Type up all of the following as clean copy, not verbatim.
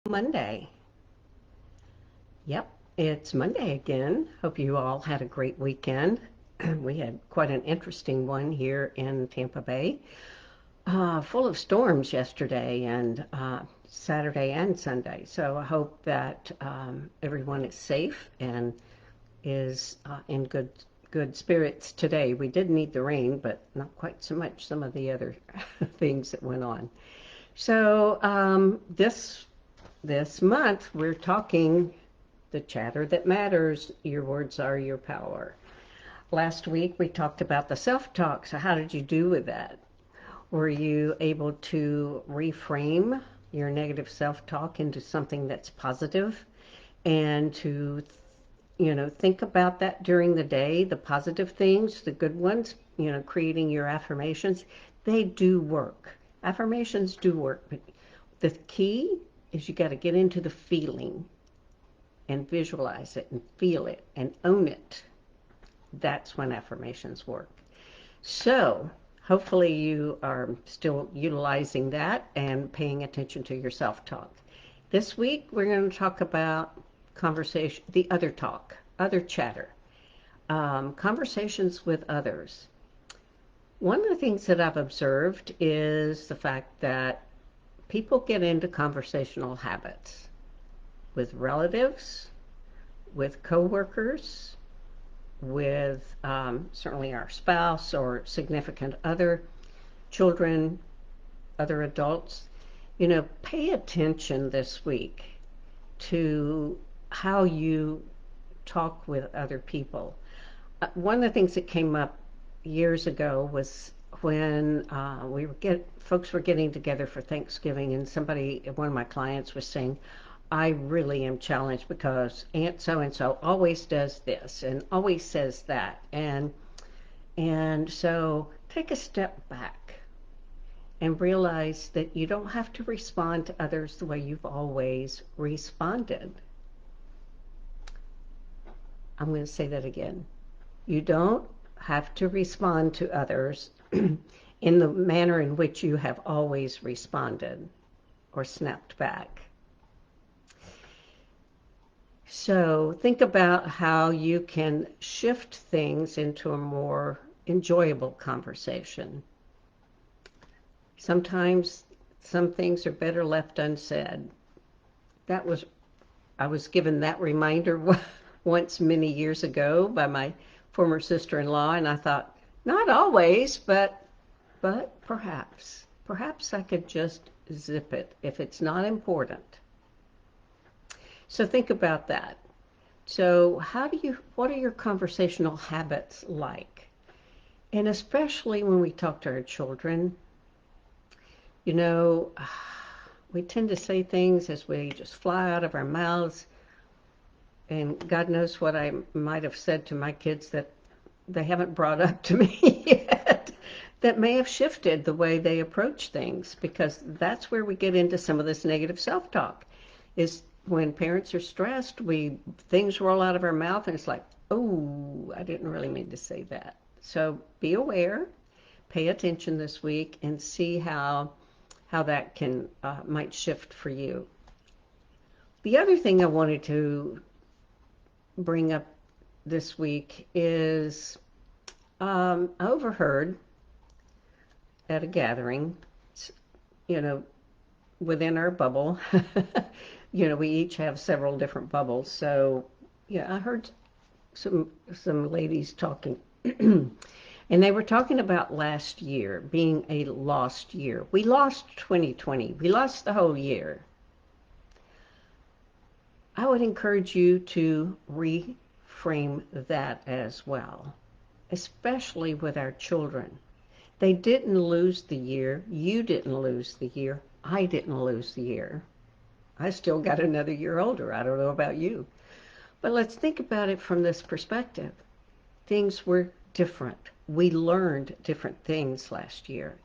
Monday. Yep, it's Monday again. Hope you all had a great weekend. We had quite an interesting one here in Tampa Bay, full of storms yesterday and Saturday and Sunday. So I hope that everyone is safe and is in good spirits today. We did need the rain, but not quite so much some of the other things that went on. So this month we're talking the chatter that matters. Your words are your power. Last week we talked about the self-talk. So how did you do with that? Were you able to reframe your negative self-talk into something that's positive and to think about that during the day, the positive things, the good ones, creating your affirmations? They do work. Affirmations do work, but the key is you got to get into the feeling and visualize it and feel it and own it. That's when affirmations work. So hopefully you are still utilizing that and paying attention to your self-talk. This week we're going to talk about conversation, the other talk, other chatter, conversations with others. One of the things that I've observed is the fact that people get into conversational habits with relatives, with coworkers, with certainly our spouse or significant other, children, other adults. Pay attention this week to how you talk with other people. One of the things that came up years ago was when folks were getting together for Thanksgiving, and one of my clients was saying, I really am challenged because Aunt so-and-so always does this and always says that. And so take a step back and realize that you don't have to respond to others the way you've always responded. I'm going to say that again. You don't have to respond to others in the manner in which you have always responded or snapped back. So think about how you can shift things into a more enjoyable conversation. Sometimes some things are better left unsaid. I was given that reminder once many years ago by my former sister-in-law, and I thought, not always, but perhaps I could just zip it if it's not important. So think about that. So what are your conversational habits like? And especially when we talk to our children, we tend to say things as we just fly out of our mouths. And God knows what I might have said to my kids that they haven't brought up to me yet that may have shifted the way they approach things, because that's where we get into some of this negative self-talk. Is when parents are stressed, things roll out of our mouth and it's like, oh, I didn't really mean to say that. So be aware, pay attention this week, and see how that might shift for you. The other thing I wanted to bring up this week is I overheard at a gathering, within our bubble, we each have several different bubbles. So, I heard some ladies talking, and they were talking about last year being a lost year. We lost 2020. We lost the whole year. I would encourage you to reframe that as well, especially with our children. They didn't lose the year. You didn't lose the year. I didn't lose the year. I still got another year older. I don't know about you. But let's think about it from this perspective. Things were different. We learned different things last year.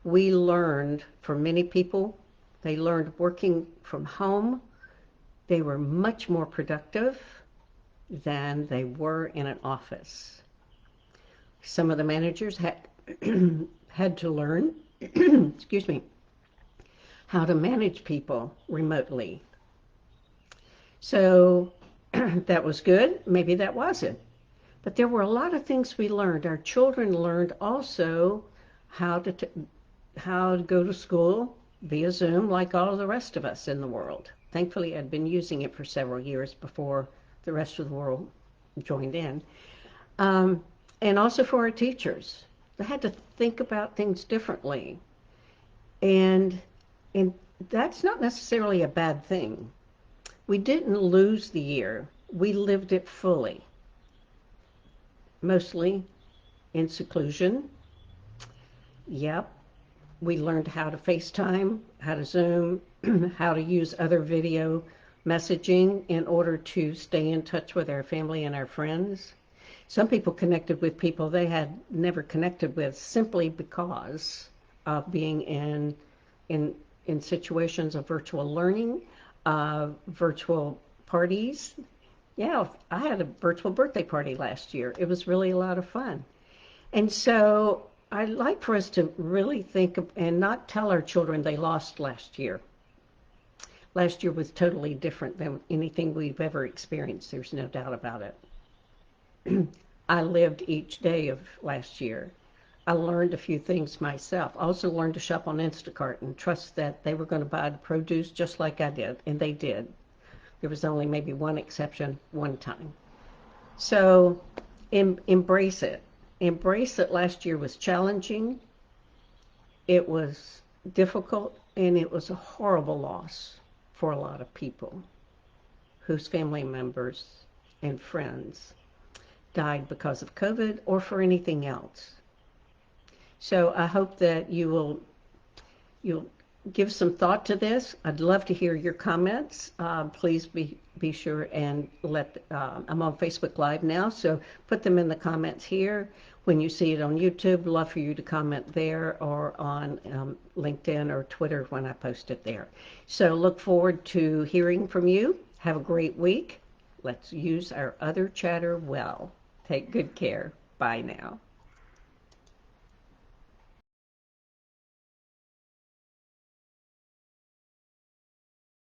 We learned, for many people, they learned working from home. They were much more productive than they were in an office. Some of the managers had to learn, excuse me, how to manage people remotely. So that was good. Maybe that wasn't. But there were a lot of things we learned. Our children learned also how to how to go to school via Zoom like all of the rest of us in the world. Thankfully, I'd been using it for several years before the rest of the world joined in. Um, and also for our teachers. They had to think about things differently. And, and that's not necessarily a bad thing. We didn't lose the year. We lived it fully, mostly in seclusion. Yep, we learned how to FaceTime, how to Zoom, how to use other video messaging in order to stay in touch with our family and our friends. Some people connected with people they had never connected with simply because of being in in situations of virtual learning, virtual parties. Yeah, I had a virtual birthday party last year. It was really a lot of fun. And so I'd like for us to really think of, and not tell our children they lost last year. Last year was totally different than anything we've ever experienced. There's no doubt about it. I lived each day of last year. I learned a few things myself. I also learned to shop on Instacart and trust that they were going to buy the produce just like I did, and they did. There was only maybe one exception one time. So embrace it. Embrace that last year was challenging, it was difficult, and it was a horrible loss for a lot of people whose family members and friends died because of COVID or for anything else. So I hope that you'll give some thought to this. I'd love to hear your comments. Please be sure and I'm on Facebook Live now, so put them in the comments here. When you see it on YouTube, love for you to comment there or on LinkedIn or Twitter when I post it there. So look forward to hearing from you. Have a great week. Let's use our other chatter well. Take good care. Bye now.